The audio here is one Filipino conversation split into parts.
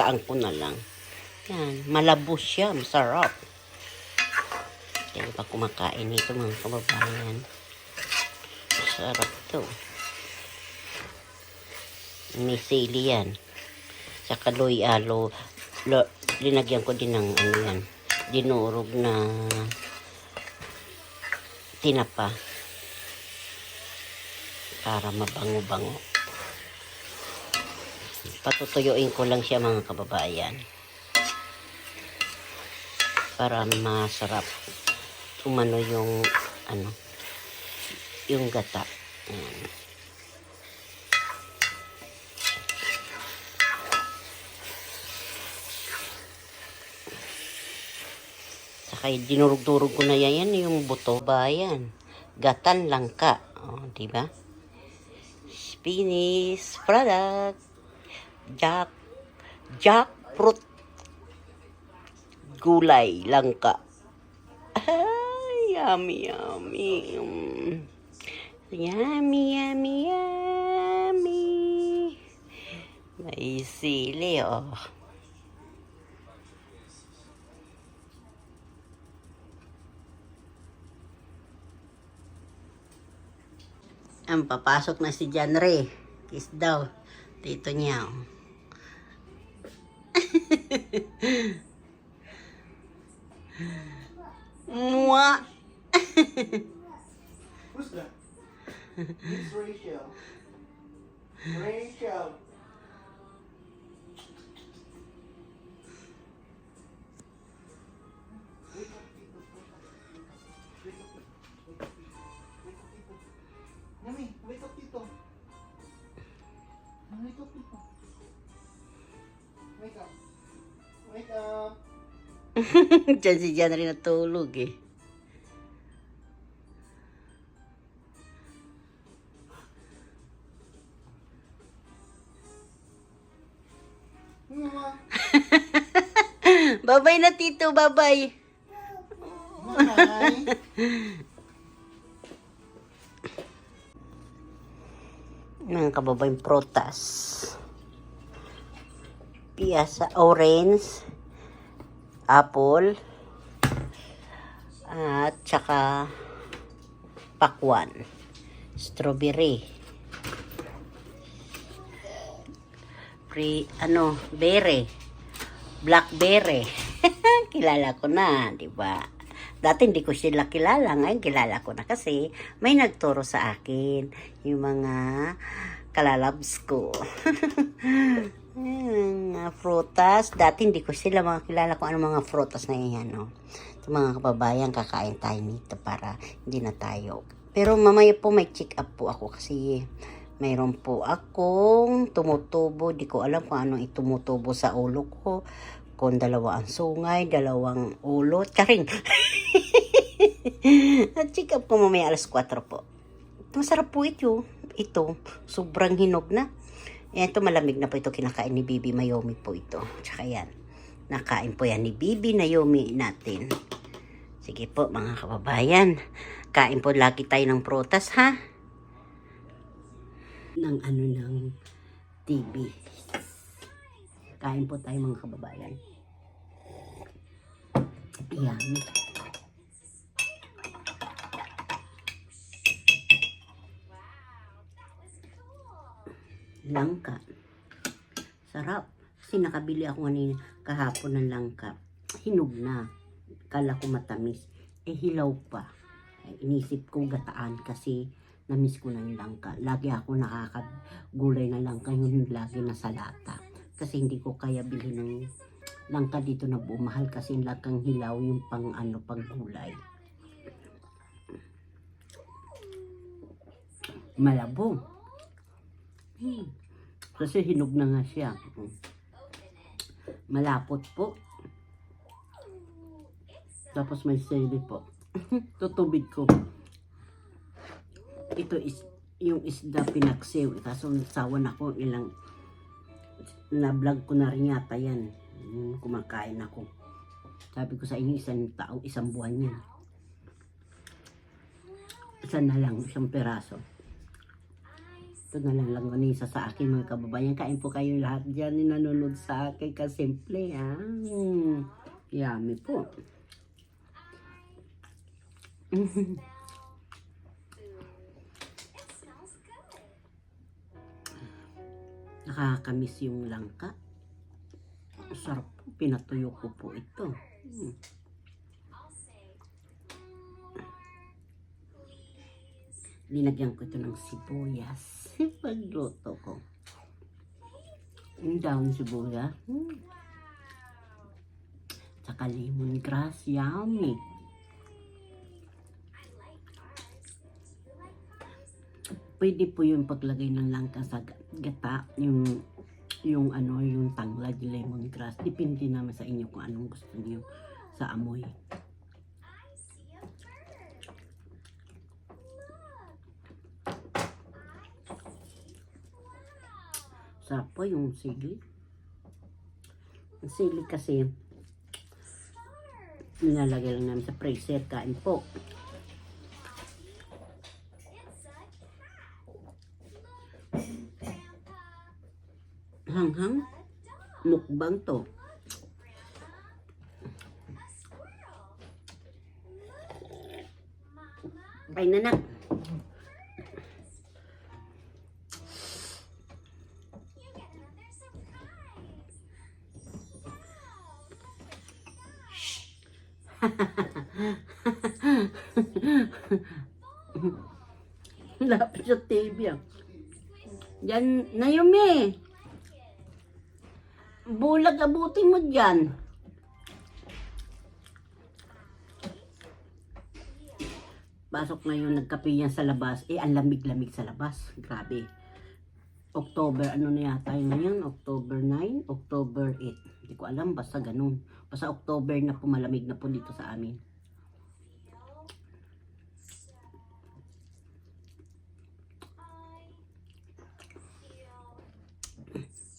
Taan ko na lang. Yan, malabos siya, masarap. Kaya pa kumakain nito mga kababayan. Masarap to. May sili yan. Saka loy-alo. Linagyan ko din ng ano yan. Dinurog na tinapa. Para mabango-bango. Patutuyuin ko lang siya mga kababayan. Para masarap umano yung yung gata. Ayan. Saka dinurog-durog ko na yan yung buto bayan. Gatan langka. Oh, di ba? Finished product. Jackfruit gulay langka. Ay, yummy, yummy. Yummy, yummy, yummy. May sili, oh. Ang papasok na si John Ray. Kiss daw. Dito niya, oh. Mwah! Who's that? It's Rachel. Rachel. Wake up, people. Wake up. Wake up, people. Yummy, wake up, people. Wake up, people. Wake up. Wake up. Diyan si John rin natulog eh. Babay na tito, babay. Bye. Mga kababayan, prutas. Piyasa, orange, apple, at saka pakwan, strawberry, berry, blackberry. Kilala ko na, di ba? Dati hindi ko sila kilala, ngayon kilala ko na kasi may nagturo sa akin yung mga kalalabs ko. Mga frutas. Dati hindi ko sila mga kilala kung ano mga frutas na yan. No? So, mga kababayan, kakain tayo nito para hindi na tayo. Pero mamaya po may check up po ako kasi mayroon po akong tumutubo. Di ko alam kung anong itumutubo sa ulo ko. Kung dalawa ang sungay, dalawang ulo. Charing! At check up ko mamaya alas 4 po. Masarap po ito. Ito, sobrang hinog na. Ito, malamig na po ito. Kinakain ni Bibi Mayomi po ito. Tsaka yan. Nakain po yan ni Bibi Nayomi natin. Sige po, mga kababayan. Kain po lagi tayo ng prutas, ha? Ng TV. Kain po tayo, mga kababayan. Ayan. Langka. Sarap. Kasi nakabili ako kahapon ng langka. Hinog na. Kala ko matamis. Hilaw pa. Inisip ko gataan kasi namiss ko na yung langka. Lagi ako nakakagulay na langka. Yun lagi nasa lata. Kasi hindi ko kaya bilhin ng langka dito na bumahal kasi langkang hilaw yung pang gulay. Malabo. Kasi hinog na nga siya. Malapot po. Tapos may sili po. Tutubig ko. Ito is yung isda pinaksiw. Kaso sawan ako ilang na-vlog ko na rin yata yan. Kumakain ako. Sabi ko sa inyo, isang buwan yan. Isa na lang, isang peraso. Ito na lang langganisa sa akin mga kababayan. Kain po kayo lahat dyan na nanonood sa akin. Kasimple ha. Yummy po. Nakakamiss yung langka. Sarap po. Pinatuyo ko po ito. Linagyan ko ito ng sibuyas. Pagluto ko. Yung daon sibuyas. Tsaka lemongrass. Yummy. Pwede po yung paglagay ng langka sa gata. Yung tanglad, yung lemongrass. Depende naman sa inyo kung anong gusto niyo sa amoy. Sarap po yung sili. Ang sili kasi nilalagay lang namin sa freezer. Kain po. Hanghang. Mukbang to. Kain na na. Lapit sa TV ah. Yan, Naomi. Bulag abutin mo dyan. Pasok ngayon, nagkape yan sa labas. Ang lamig-lamig sa labas. Grabe. October, ano na yata yun ngayon? October 9, October 8. Hindi ko alam, basta ganun. Basta October na po, malamig na po dito sa amin.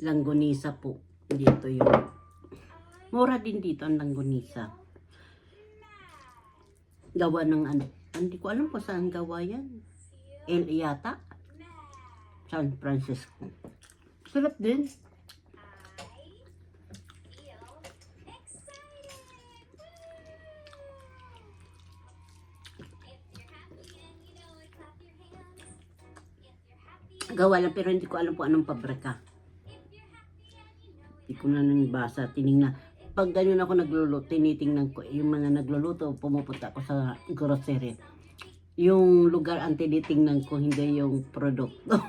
Langgonisa po. Dito yung mura din dito ang langgonisa. Gawa ng ano. Hindi ko alam kung saan gawa yan. Yata. San Francisco. Sarap din. Gawa lang pero hindi ko alam kung anong pabrika. Hindi ko na nabasa. Tinignan. Pag ganyan ako nagluluto, tinitingnan ko. Yung mga nagluluto, pumupunta ako sa grocery. Yung lugar ang tinitingnan ko, hindi yung produkto.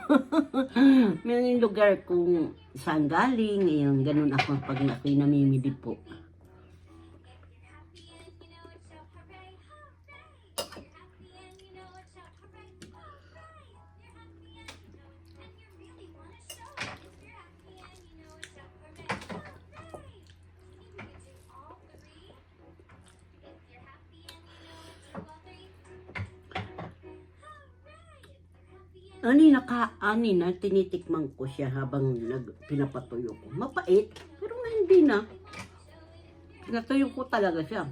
Yung lugar kung saan galing, yung ganun ako pag ako'y namimili po. Ani na, tinitikman ko siya habang pinapatuyo ko. Mapait, pero hindi na. Pinatuyo ko talaga siya.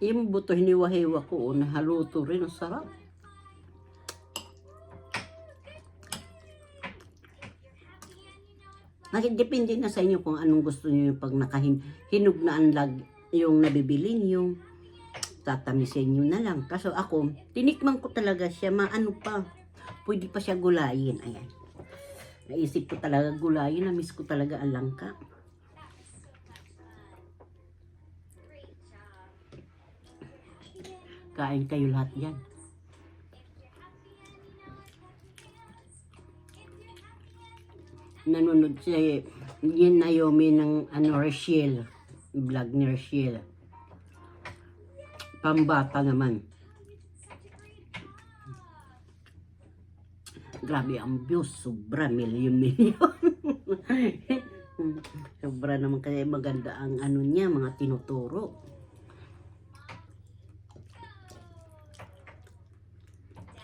Yung buto hiniwa-hiwa ko, nahaluto rin, ang sarap. Depende na sa inyo kung anong gusto niyo pag nakahinog na ang yung nabibili niyo. Tatamisin niyo na lang. Kaso ako, tinikman ko talaga siya, maano pa. Pwede pa siya gulayin. Ayan. Naisip ko talaga gulayin, na-miss ko talaga ang langka. Kain kayo lahat yan. Nanonood si Naomi ng Rachel, vlog ni Rachel. Pambata naman. Grabe ang views, sobra, milyon. Sobra naman kasi maganda ang niya, mga tinuturo.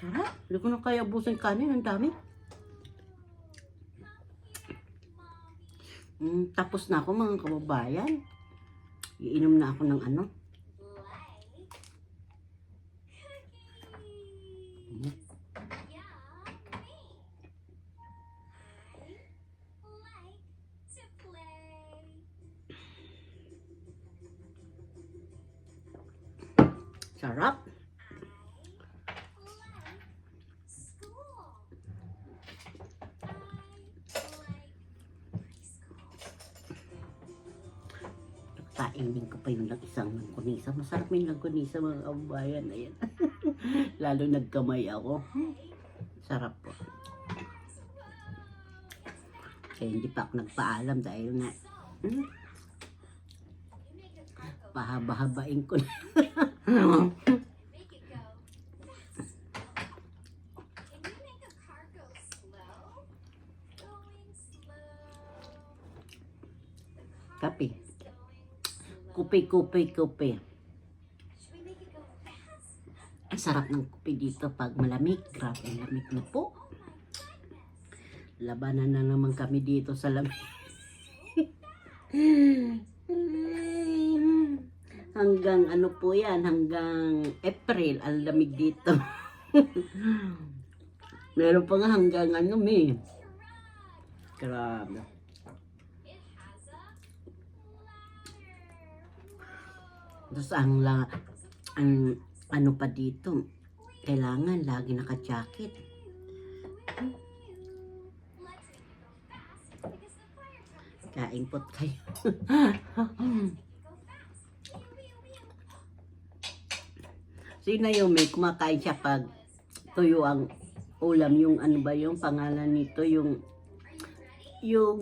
Sarap, hindi ko na kaya ubusin kanin, ang dami. Tapos na ako mga kababayan. Iinom na ako ng ano. Sarap. Kainin ko pa yung isang langkunisa. Masarap yung langkunisa mga kabayan. Ayan. Lalo nagkamay ako. Sarap po. Kaya hindi pa ako nagpaalam dahil na pahaba-habain ko na. Kape. Kupe. Ang sarap ng kupe dito pag malamig. Grabe, ang lamig na po. Labanan na naman kami dito sa lamig. Hanggang ano po yan, hanggang April, ang lamig dito. Meron pa nga hanggang ano, May. Grabe. Tapos ang ano pa dito, kailangan lagi naka-jacket. Kain po't kayo. Sino yung may kumakain siya pag tuyo ang ulam, yung ano ba yung pangalan nito, yung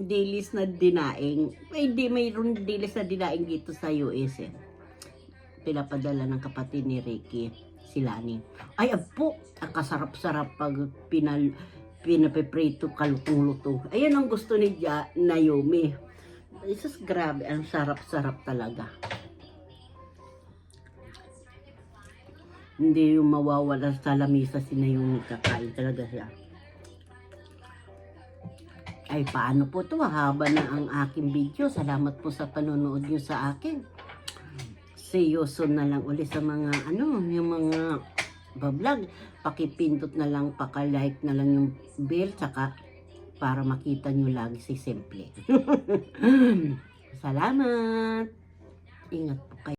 dilis na dinaing. Hindi, mayroon dilis na dinaing dito sa US eh. Pinapadala ng kapatid ni Ricky, si Lani. Ay, apo, ang kasarap-sarap pag pinapeprito, kalutong-luto. Ayan ang gusto ni Naomi. Jesus, grabe, ang sarap-sarap talaga. Hindi yung mawawala sa lamisa si Naomi, kakain talaga siya. Ay, paano po to? Haba na ang aking video. Salamat po sa panonood nyo sa akin. See you soon na lang uli sa mga yung mga vlog. Pakipindot na lang, paka-like na lang yung bell, tsaka para makita nyo lagi si Simple. Salamat. Ingat po kayo.